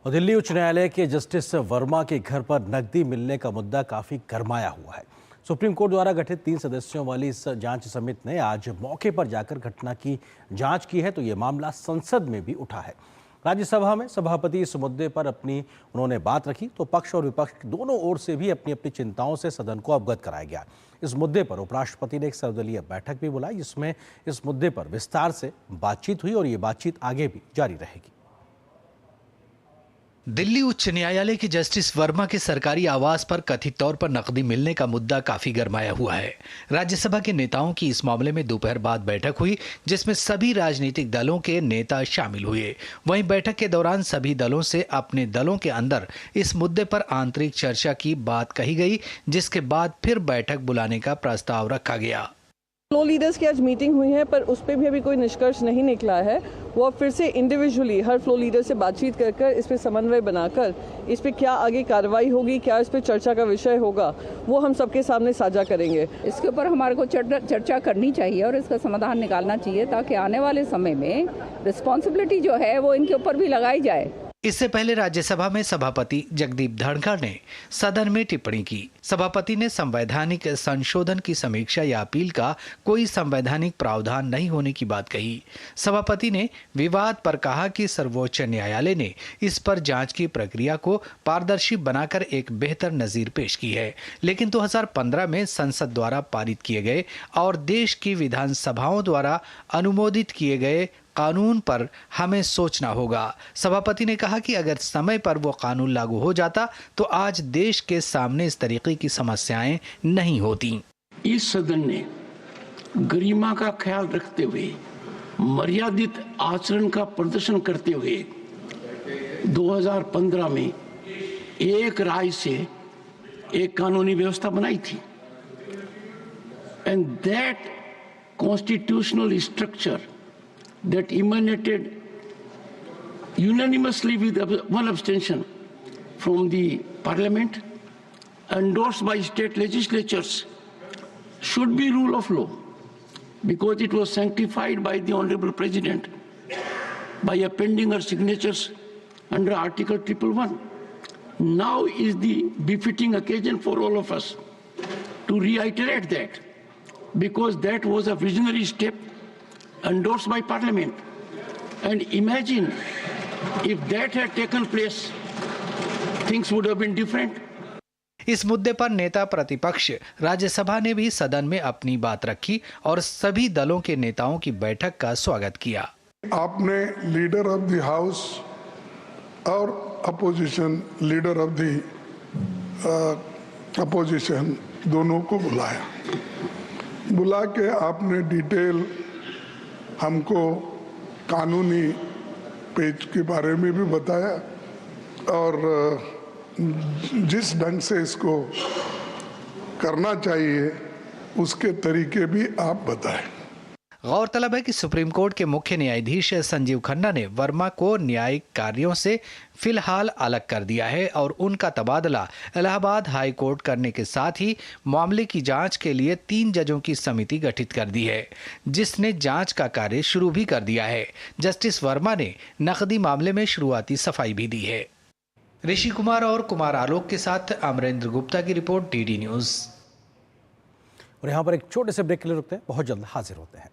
और दिल्ली उच्च न्यायालय के जस्टिस वर्मा के घर पर नकदी मिलने का मुद्दा काफी गरमाया हुआ है। सुप्रीम कोर्ट द्वारा गठित 3 सदस्यों वाली इस जांच समिति ने आज मौके पर जाकर घटना की जांच की है, तो ये मामला संसद में भी उठा है। राज्यसभा में सभापति इस मुद्दे पर उन्होंने बात रखी, तो पक्ष और विपक्ष दोनों ओर से भी अपनी अपनी चिंताओं से सदन को अवगत कराया गया। इस मुद्दे पर उपराष्ट्रपति ने एक सर्वदलीय बैठक भी बुलाई, जिसमें इस मुद्दे पर विस्तार से बातचीत हुई और ये बातचीत आगे भी जारी रहेगी। दिल्ली उच्च न्यायालय के जस्टिस वर्मा के सरकारी आवास पर कथित तौर पर नकदी मिलने का मुद्दा काफी गरमाया हुआ है। राज्यसभा के नेताओं की इस मामले में दोपहर बाद बैठक हुई, जिसमें सभी राजनीतिक दलों के नेता शामिल हुए। वहीं बैठक के दौरान सभी दलों से अपने दलों के अंदर इस मुद्दे पर आंतरिक चर्चा की बात कही गई, जिसके बाद फिर बैठक बुलाने का प्रस्ताव रखा गया। फ्लो लीडर्स की आज मीटिंग हुई है, पर उस पर भी अभी कोई निष्कर्ष नहीं निकला है। वो फिर से इंडिविजुअली हर फ्लो लीडर से बातचीत कर इस पर समन्वय बनाकर इस पर क्या आगे कार्रवाई होगी, क्या इस पर चर्चा का विषय होगा, वो हम सबके सामने साझा करेंगे। इसके ऊपर हमारे को चर्चा करनी चाहिए और इसका समाधान निकालना चाहिए, ताकि आने वाले समय में रिस्पॉन्सिबिलिटी जो है वो इनके ऊपर भी लगाई जाए। इससे पहले राज्यसभा में सभापति जगदीप धनखड़ ने सदन में टिप्पणी की। सभापति ने संवैधानिक संशोधन की समीक्षा या अपील का कोई संवैधानिक प्रावधान नहीं होने की बात कही। सभापति ने विवाद पर कहा कि सर्वोच्च न्यायालय ने इस पर जांच की प्रक्रिया को पारदर्शी बनाकर एक बेहतर नजीर पेश की है, लेकिन 2015 में संसद द्वारा पारित किए गए और देश की विधानसभाओं द्वारा अनुमोदित किए गए कानून पर हमें सोचना होगा। सभापति ने कहा कि अगर समय पर वो कानून लागू हो जाता तो आज देश के सामने इस तरीके की समस्याएं नहीं होती। इस सदन ने गरिमा का ख्याल रखते हुए मर्यादित आचरण का प्रदर्शन करते हुए 2015 में एक राय से एक कानूनी व्यवस्था बनाई थी, and that constitutional structure that emanated unanimously with one abstention from the parliament, endorsed by state legislatures, should be rule of law, because it was sanctified by the Honorable President by appending her signatures under Article 111. Now is the befitting occasion for all of us to reiterate that, because that was a visionary step endorsed by Parliament. And imagine if that had taken place, things would have been different. इस मुद्दे पर नेता प्रतिपक्ष राज्यसभा ने भी सदन में अपनी बात रखी और सभी दलों के नेताओं की बैठक का स्वागत किया। आपने लीडर ऑफ द हाउस और opposition leader of the opposition दोनों को बुला के आपने डिटेल हमको कानूनी पेज के बारे में भी बताया और जिस ढंग से इसको करना चाहिए उसके तरीके भी आप बताएं। गौरतलब है कि सुप्रीम कोर्ट के मुख्य न्यायाधीश संजीव खन्ना ने वर्मा को न्यायिक कार्यों से फिलहाल अलग कर दिया है और उनका तबादला इलाहाबाद हाई कोर्ट करने के साथ ही मामले की जांच के लिए 3 जजों की समिति गठित कर दी है, जिसने जांच का कार्य शुरू भी कर दिया है। जस्टिस वर्मा ने नकदी मामले में शुरुआती सफाई भी दी है। ऋषि कुमार और कुमार आलोक के साथ अमरेंद्र गुप्ता की रिपोर्ट, डीडी न्यूज। और यहाँ पर एक छोटे से ब्रेक के लिए रुकते हैं, बहुत जल्द हाजिर होते हैं।